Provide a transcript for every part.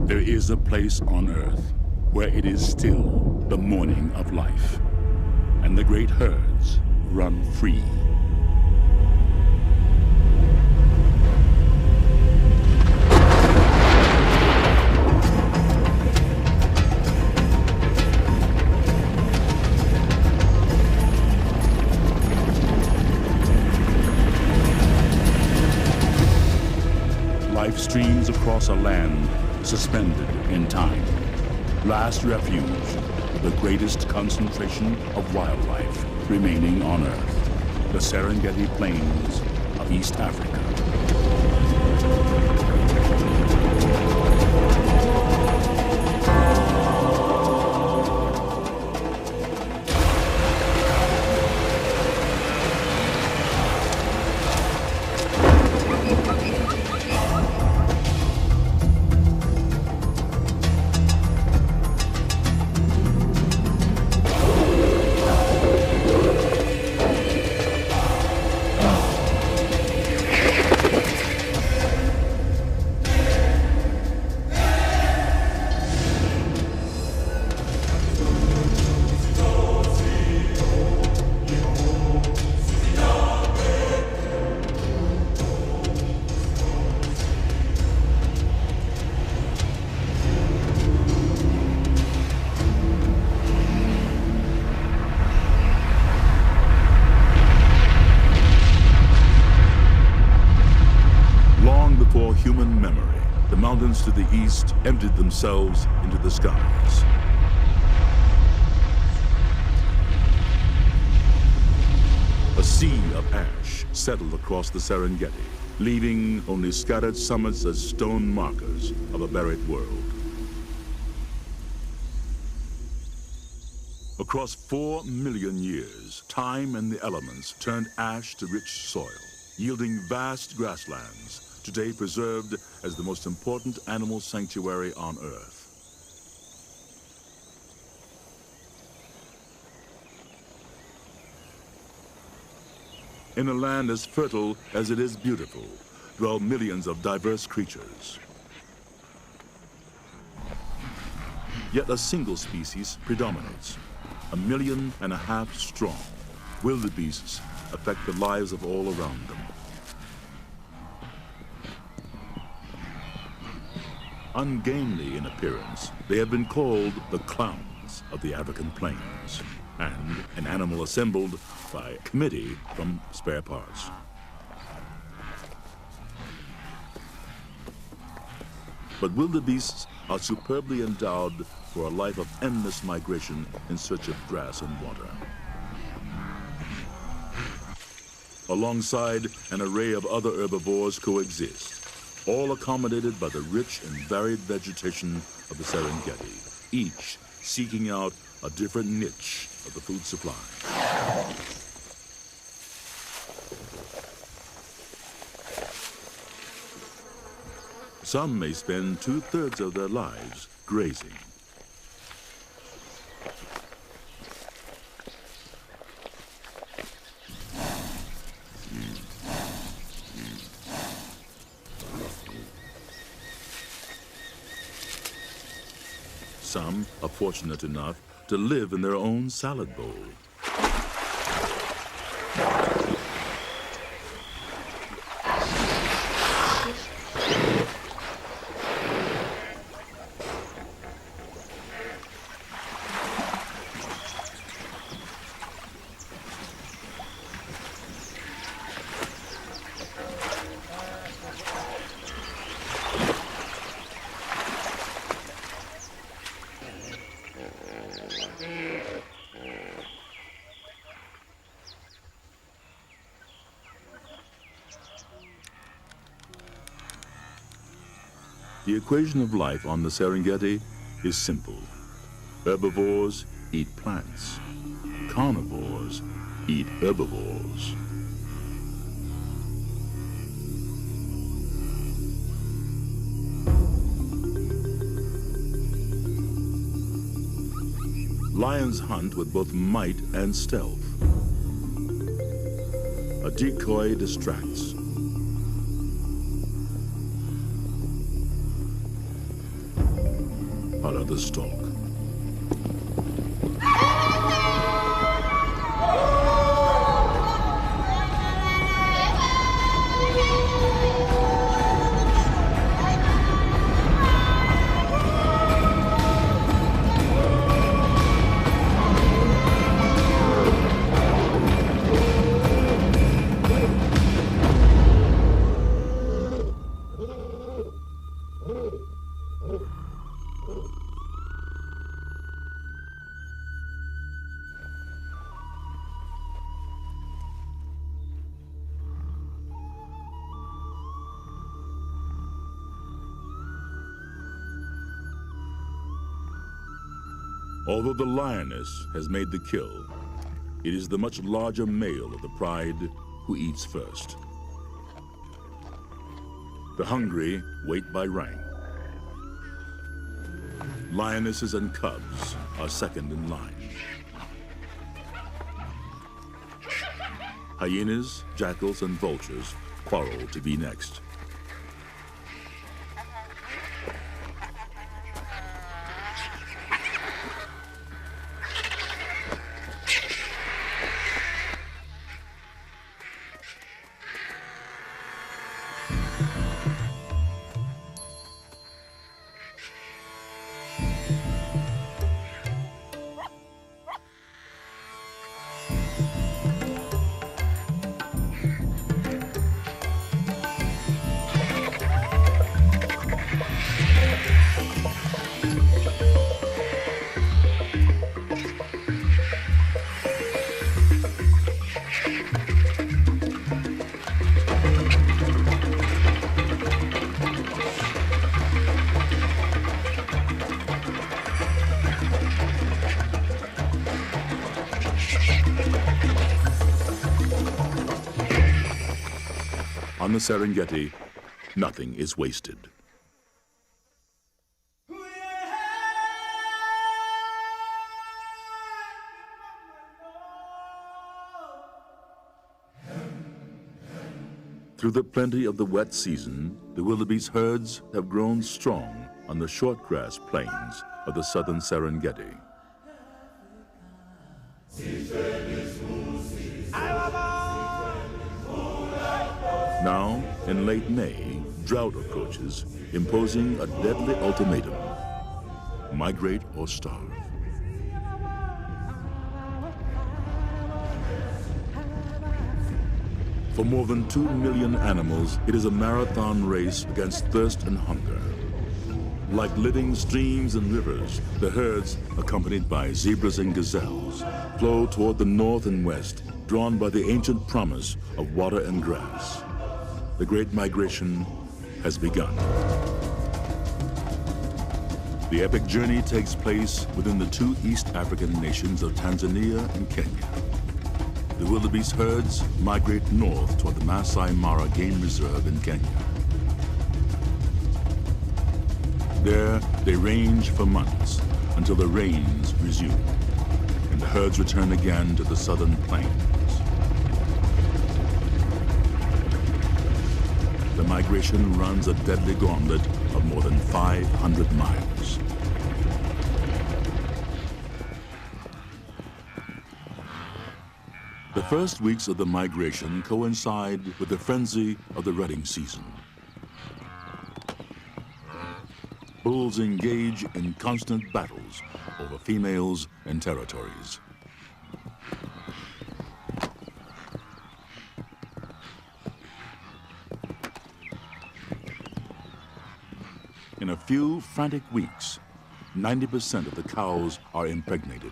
There is a place on earth where it is still the morning of life, and the great herds run free. Life streams across a land suspended in time. Last refuge, the greatest concentration of wildlife remaining on Earth, the Serengeti Plains of East Africa. Human memory, the mountains to the east emptied themselves into the skies. A sea of ash settled across the Serengeti, leaving only scattered summits as stone markers of a buried world. Across 4 million years, time and the elements turned ash to rich soil, yielding vast grasslands, today preserved as the most important animal sanctuary on Earth. In a land as fertile as it is beautiful, dwell millions of diverse creatures. Yet a single species predominates, 1.5 million strong. Wildebeests affect the lives of all around them. Ungainly in appearance, they have been called the clowns of the African plains, and an animal assembled by a committee from spare parts. But wildebeests are superbly endowed for a life of endless migration in search of grass and water. Alongside an array of other herbivores coexist, all accommodated by the rich and varied vegetation of the Serengeti, each seeking out a different niche of the food supply. Some may spend 2/3 of their lives grazing. Some are fortunate enough to live in their own salad bowl. The equation of life on the Serengeti is simple. Herbivores eat plants. Carnivores eat herbivores. Lions hunt with both might and stealth. A decoy distracts. are others stalk. Although the lioness has made the kill, it is the much larger male of the pride who eats first. The hungry wait by rank. Lionesses and cubs are second in line. Hyenas, jackals, and vultures quarrel to be next. On the Serengeti, nothing is wasted. Through the plenty of the wet season, the wildebeest herds have grown strong on the short grass plains of the southern Serengeti. Now, in late May, drought approaches, imposing a deadly ultimatum: migrate or starve. For more than 2 million animals, it is a marathon race against thirst and hunger. Like living streams and rivers, the herds, accompanied by zebras and gazelles, flow toward the north and west, drawn by the ancient promise of water and grass. The great migration has begun. The epic journey takes place within the two East African nations of Tanzania and Kenya. The wildebeest herds migrate north toward the Masai Mara Game Reserve in Kenya. There, they range for months until the rains resume, and the herds return again to the southern plains. The migration runs a deadly gauntlet of more than 500 miles. The first weeks of the migration coincide with the frenzy of the rutting season. Bulls engage in constant battles over females and territories. In a few frantic weeks, 90% of the cows are impregnated.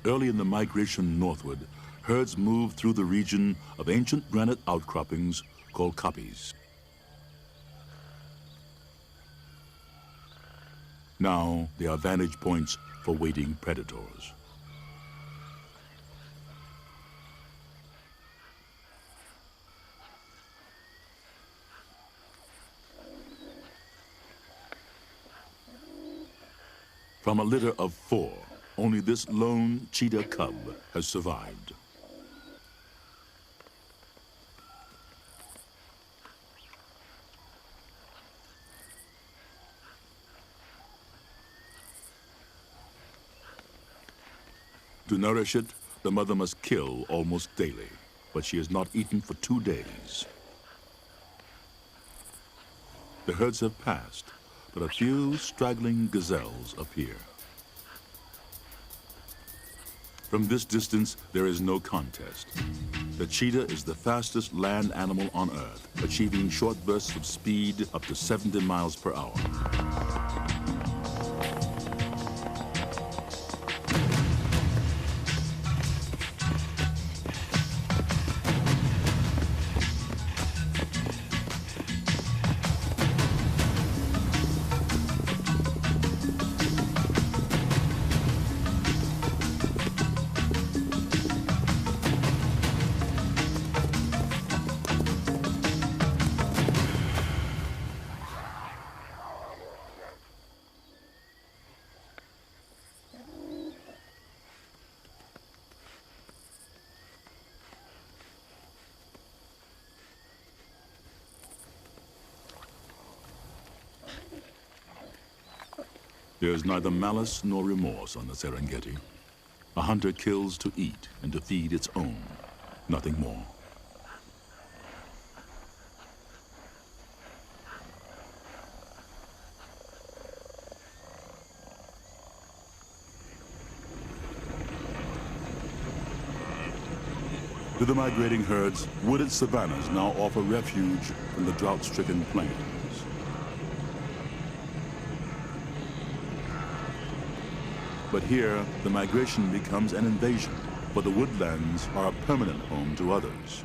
Early in the migration northward, herds move through the region of ancient granite outcroppings called kopjes. Now they are vantage points for waiting predators. From a litter of 4, only this lone cheetah cub has survived. To nourish it, the mother must kill almost daily, but she has not eaten for 2 days. The herds have passed, but a few straggling gazelles appear. From this distance, there is no contest. The cheetah is the fastest land animal on Earth, achieving short bursts of speed up to 70 miles per hour. There is neither malice nor remorse on the Serengeti. A hunter kills to eat and to feed its own, nothing more. To the migrating herds, wooded savannas now offer refuge from the drought-stricken plains. But here, the migration becomes an invasion, for the woodlands are a permanent home to others.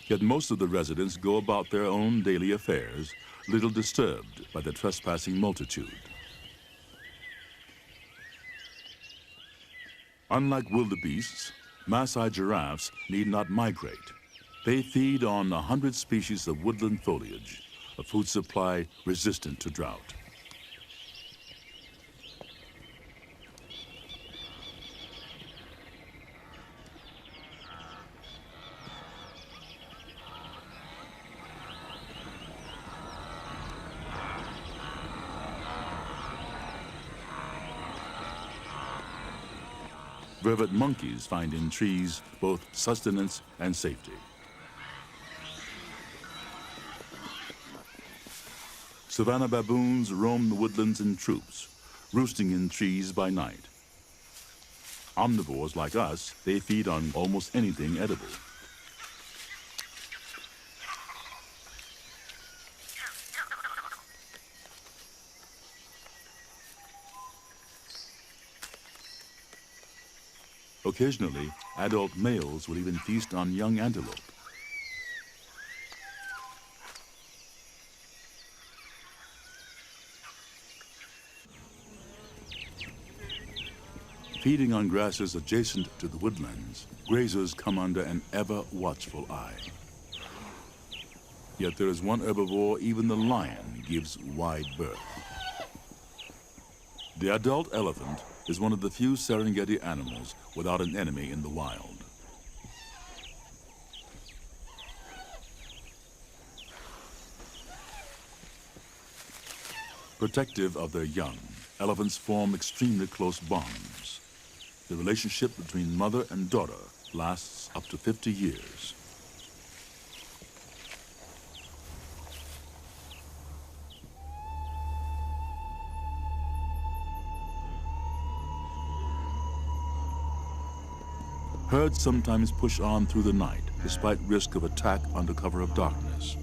Yet most of the residents go about their own daily affairs, little disturbed by the trespassing multitude. Unlike wildebeests, Maasai giraffes need not migrate. They feed on 100 species of woodland foliage, a food supply resistant to drought. Vervet monkeys find in trees both sustenance and safety. Savannah baboons roam the woodlands in troops, roosting in trees by night. Omnivores like us, they feed on almost anything edible. Occasionally, adult males will even feast on young antelope. Feeding on grasses adjacent to the woodlands, grazers come under an ever-watchful eye. Yet there is one herbivore even the lion gives wide berth. The adult elephant is one of the few Serengeti animals without an enemy in the wild. Protective of their young, elephants form extremely close bonds. The relationship between mother and daughter lasts up to 50 years. Herds sometimes push on through the night, despite risk of attack under cover of darkness.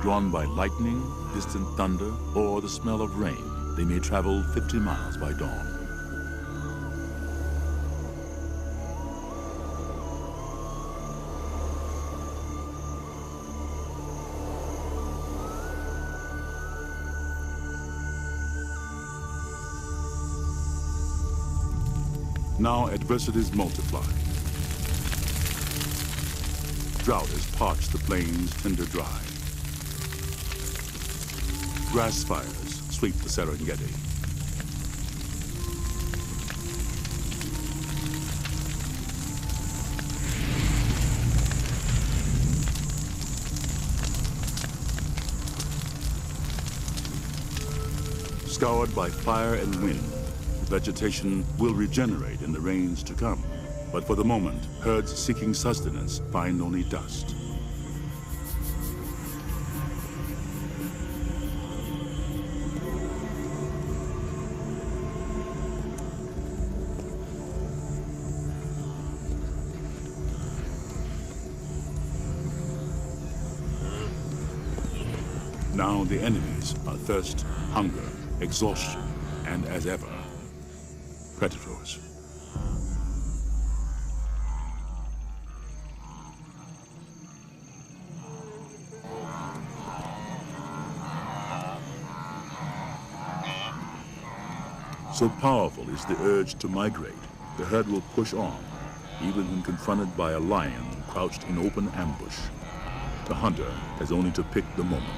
Drawn by lightning, distant thunder, or the smell of rain, they may travel 50 miles by dawn. Now adversities multiply. Drought has parched the plains tinder dry. Grass fires sweep the Serengeti. Scoured by fire and wind, vegetation will regenerate in the rains to come. But for the moment, herds seeking sustenance find only dust. Now the enemies are thirst, hunger, exhaustion, and as ever, predators. So powerful is the urge to migrate, the herd will push on, even when confronted by a lion crouched in open ambush. The hunter has only to pick the moment.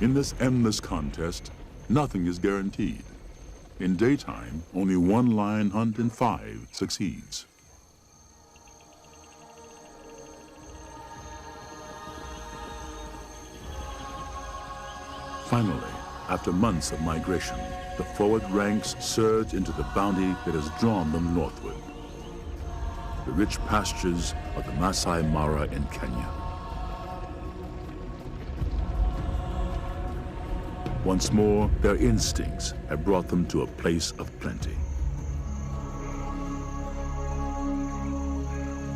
In this endless contest, nothing is guaranteed. In daytime, only one lion hunt in 5 succeeds. Finally, after months of migration, the forward ranks surge into the bounty that has drawn them northward. The rich pastures of the Masai Mara in Kenya. Once more, their instincts have brought them to a place of plenty.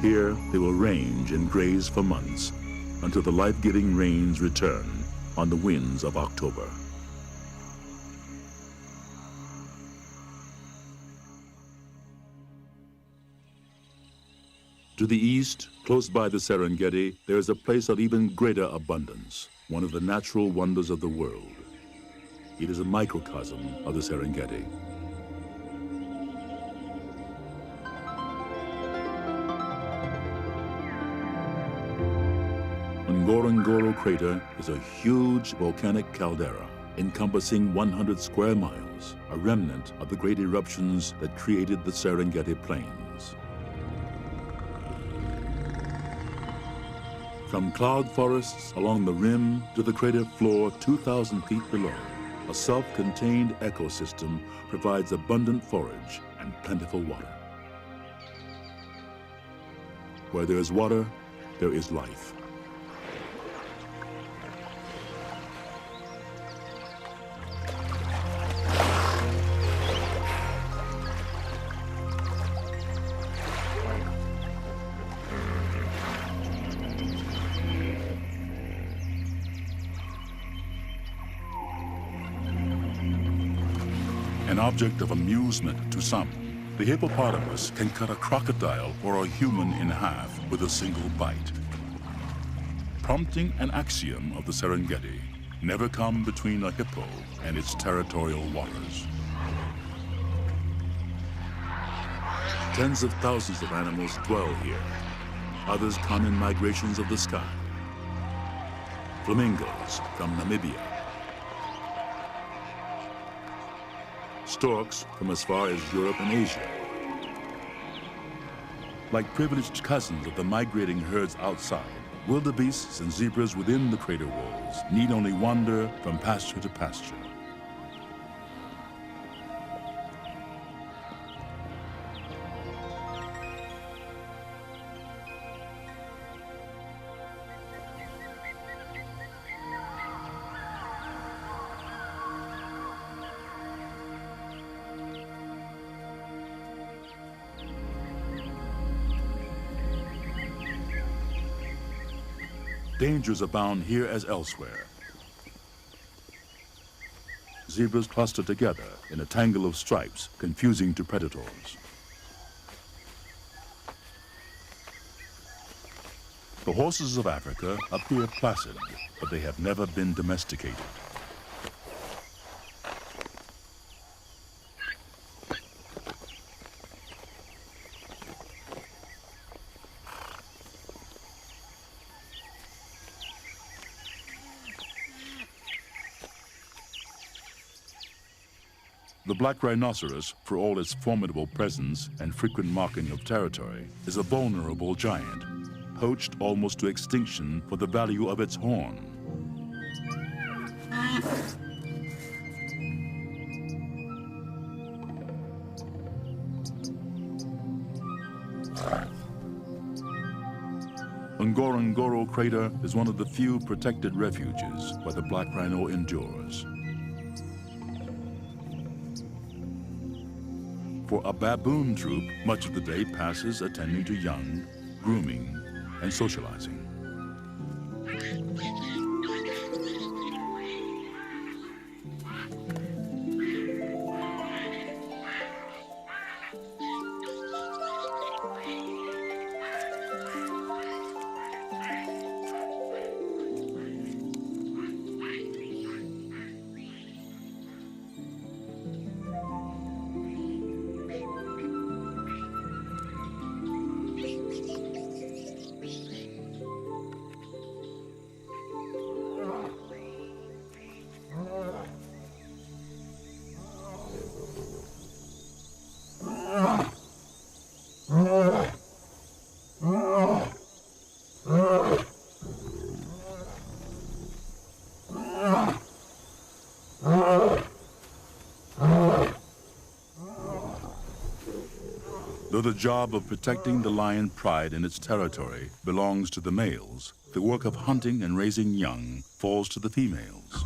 Here, they will range and graze for months until the life-giving rains return on the winds of October. To the east, close by the Serengeti, there is a place of even greater abundance, one of the natural wonders of the world. It is a microcosm of the Serengeti. Ngorongoro crater is a huge volcanic caldera encompassing 100 square miles, a remnant of the great eruptions that created the Serengeti plains. From cloud forests along the rim to the crater floor 2,000 feet below, a self-contained ecosystem provides abundant forage and plentiful water. Where there is water, there is life. An object of amusement to some, the hippopotamus can cut a crocodile or a human in half with a single bite. Prompting an axiom of the Serengeti, never come between a hippo and its territorial waters. Tens of thousands of animals dwell here. Others come in migrations of the sky. Flamingos from Namibia. Storks from as far as Europe and Asia. Like privileged cousins of the migrating herds outside, wildebeests and zebras within the crater walls need only wander from pasture to pasture. Dangers abound here as elsewhere. zebras cluster together in a tangle of stripes, confusing to predators. The horses of Africa appear placid, but they have never been domesticated. The black rhinoceros, for all its formidable presence and frequent marking of territory, is a vulnerable giant, poached almost to extinction for the value of its horn. Ngorongoro Crater is one of the few protected refuges where the black rhino endures. For a baboon troop, much of the day passes attending to young, grooming, and socializing. Though the job of protecting the lion pride in its territory belongs to the males, the work of hunting and raising young falls to the females.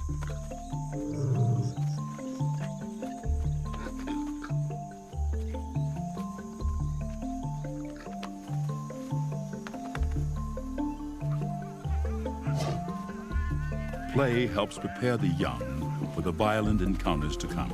Play helps prepare the young for the violent encounters to come.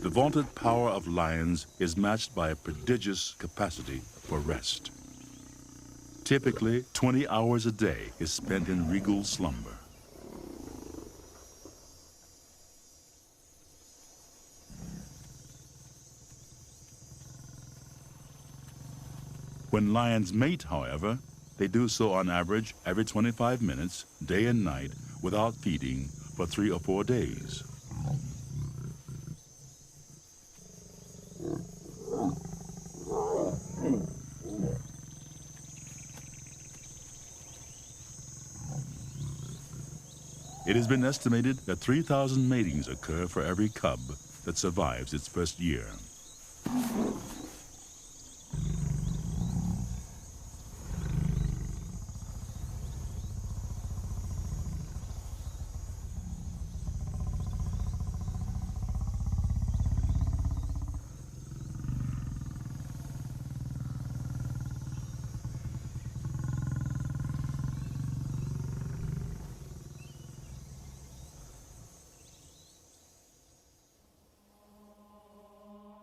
The vaunted power of lions is matched by a prodigious capacity for rest. Typically, 20 hours a day is spent in regal slumber. When lions mate, however, they do so on average every 25 minutes, day and night, without feeding for 3 or 4 days. It has been estimated that 3,000 matings occur for every cub that survives its first year.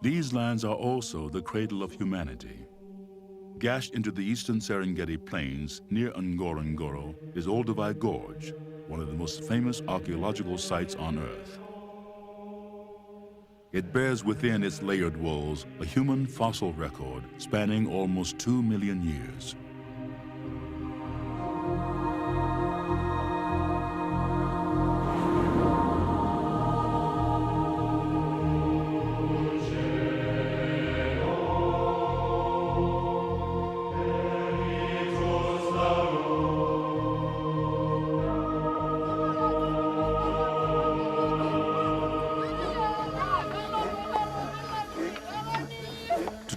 These lands are also the cradle of humanity. Gashed into the eastern Serengeti plains near Ngorongoro is Olduvai Gorge, one of the most famous archaeological sites on Earth. It bears within its layered walls a human fossil record spanning almost 2 million years.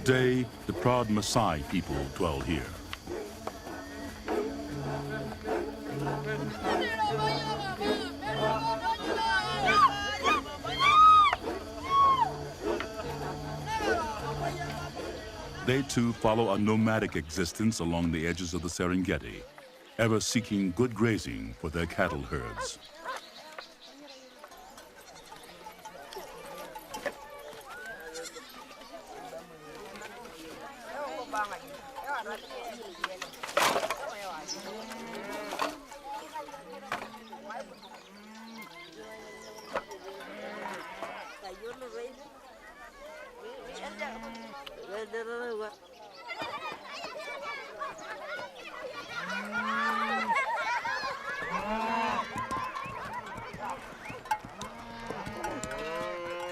Today, the proud Maasai people dwell here. They too follow a nomadic existence along the edges of the Serengeti, ever seeking good grazing for their cattle herds.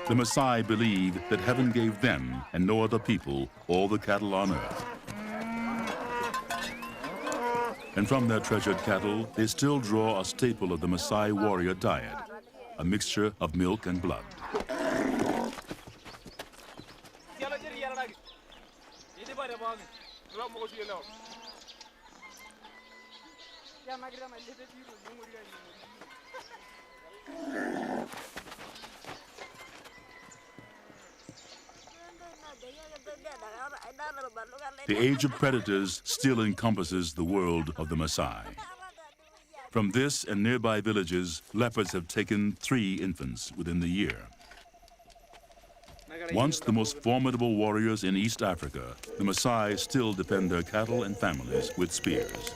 The Maasai believe that heaven gave them and no other people all the cattle on earth. And from their treasured cattle, they still draw a staple of the Maasai warrior diet, a mixture of milk and blood. The age of predators still encompasses the world of the Maasai. From this and nearby villages, leopards have taken 3 infants within the year. Once the most formidable warriors in East Africa, the Maasai still defend their cattle and families with spears.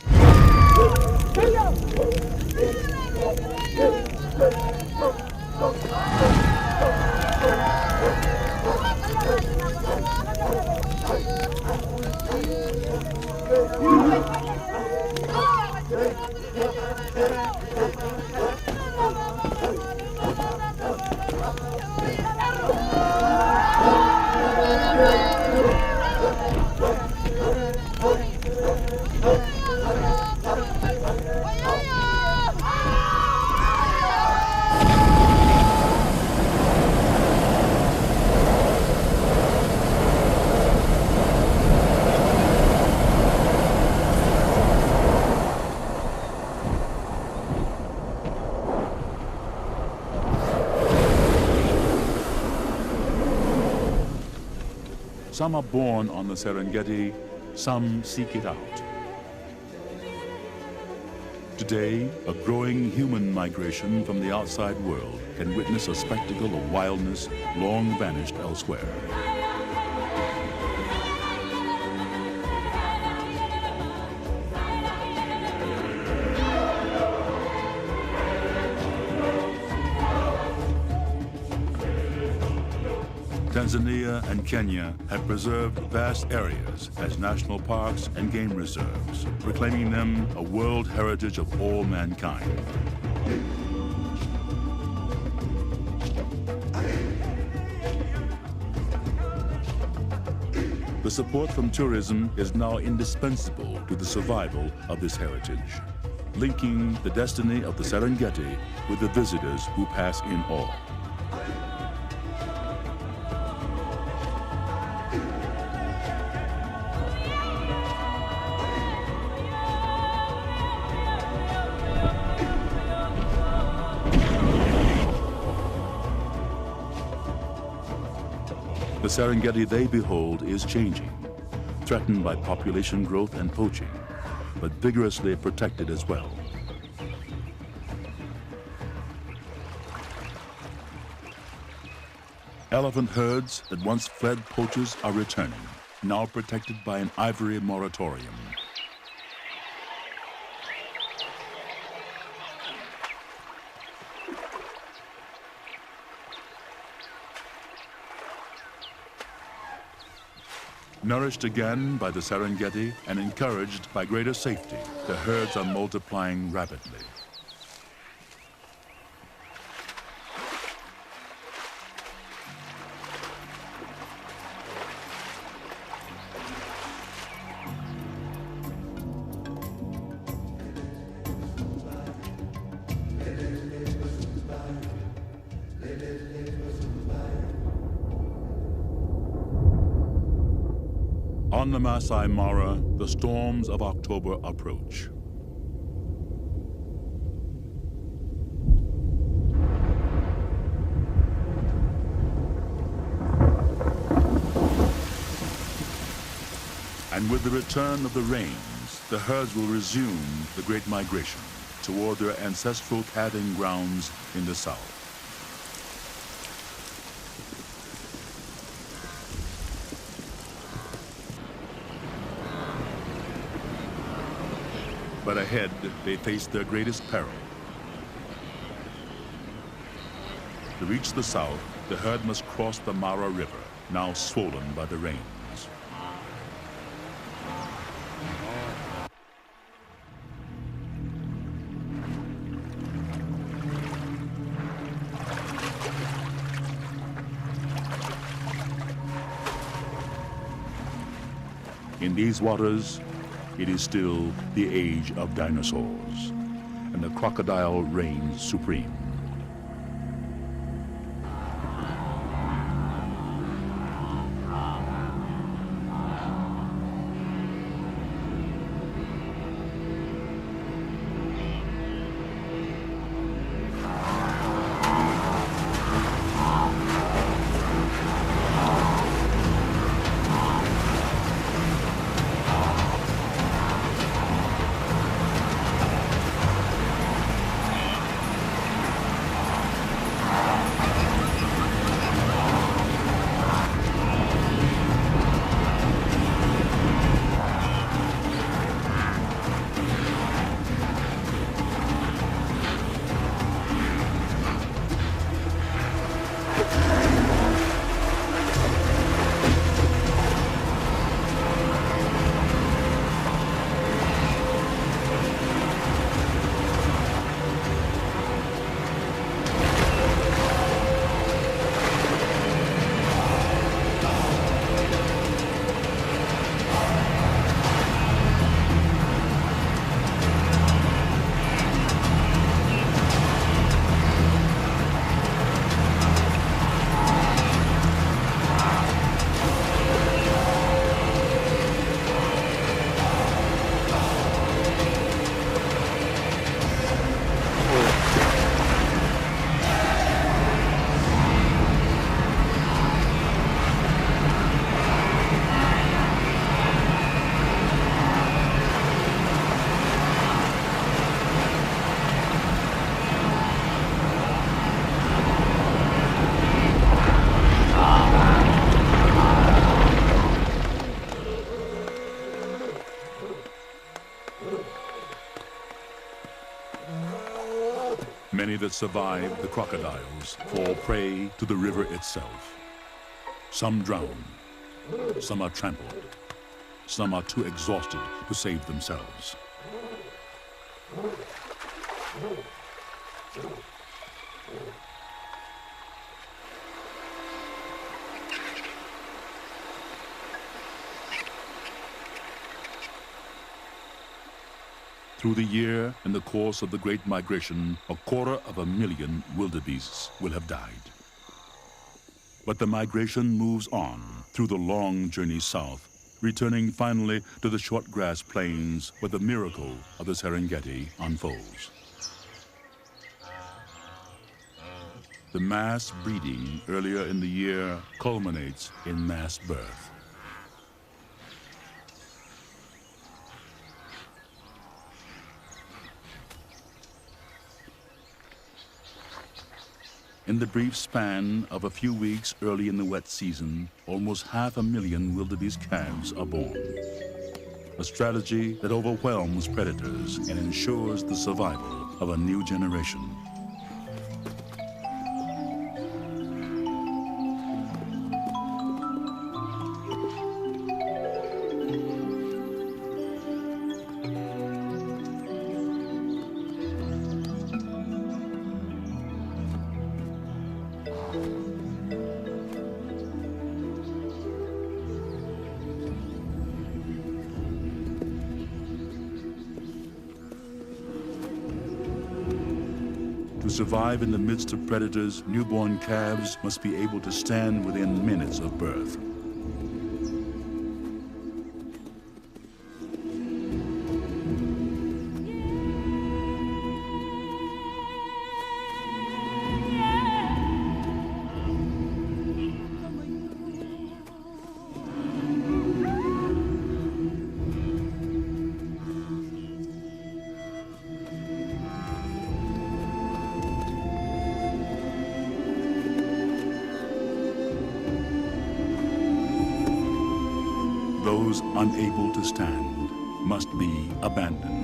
Some are born on the Serengeti, some seek it out. Today, a growing human migration from the outside world can witness a spectacle of wildness long vanished elsewhere. Tanzania and Kenya have preserved vast areas as national parks and game reserves, proclaiming them a world heritage of all mankind. The support from tourism is now indispensable to the survival of this heritage, linking the destiny of the Serengeti with the visitors who pass in awe. The Serengeti they behold is changing, threatened by population growth and poaching, but vigorously protected as well. Elephant herds that once fled poachers are returning, now protected by an ivory moratorium. Nourished again by the Serengeti and encouraged by greater safety, the herds are multiplying rapidly. On the Masai Mara, the storms of October approach. And with the return of the rains, the herds will resume the great migration toward their ancestral calving grounds in the south. But ahead, they face their greatest peril. To reach the south, the herd must cross the Mara River, now swollen by the rains. In these waters, it is still the age of dinosaurs, and the crocodile reigns supreme. Many that survive the crocodiles fall prey to the river itself. Some drown, some are trampled, some are too exhausted to save themselves. Through the year, in the course of the Great Migration, 250,000 wildebeests will have died. But the migration moves on through the long journey south, returning finally to the short grass plains where the miracle of the Serengeti unfolds. The mass breeding earlier in the year culminates in mass birth. In the brief span of a few weeks early in the wet season, almost 500,000 wildebeest calves are born. A strategy that overwhelms predators and ensures the survival of a new generation. To survive in the midst of predators, newborn calves must be able to stand within minutes of birth. those unable to stand must be abandoned.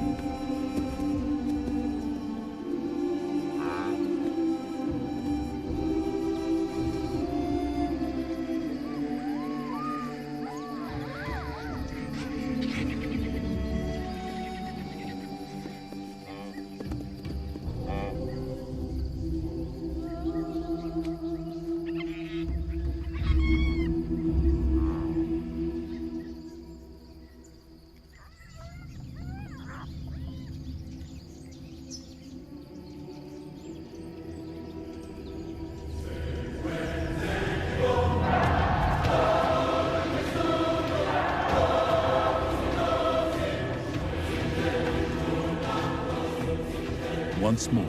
Once more,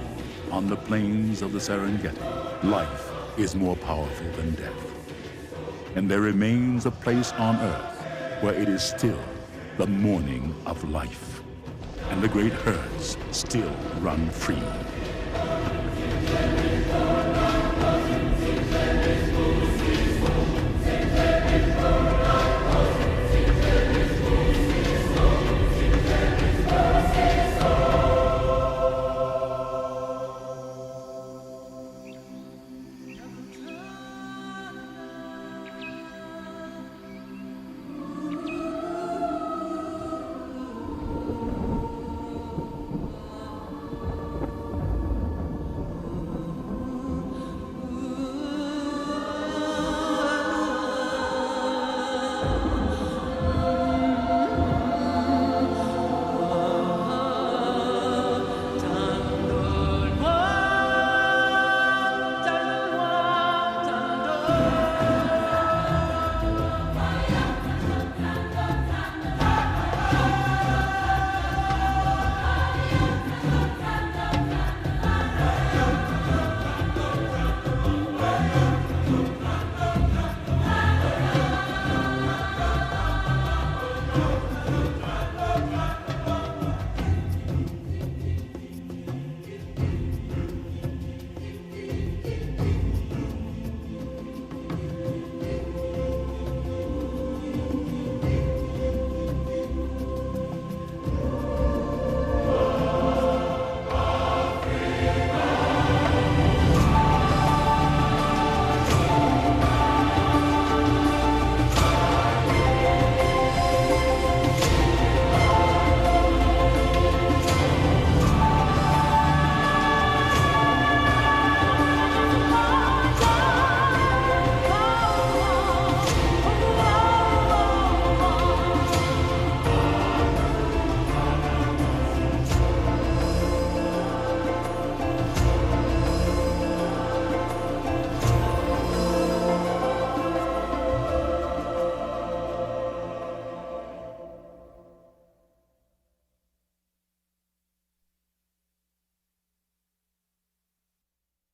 on the plains of the Serengeti, life is more powerful than death. And there remains a place on Earth where it is still the morning of life, and the great herds still run free.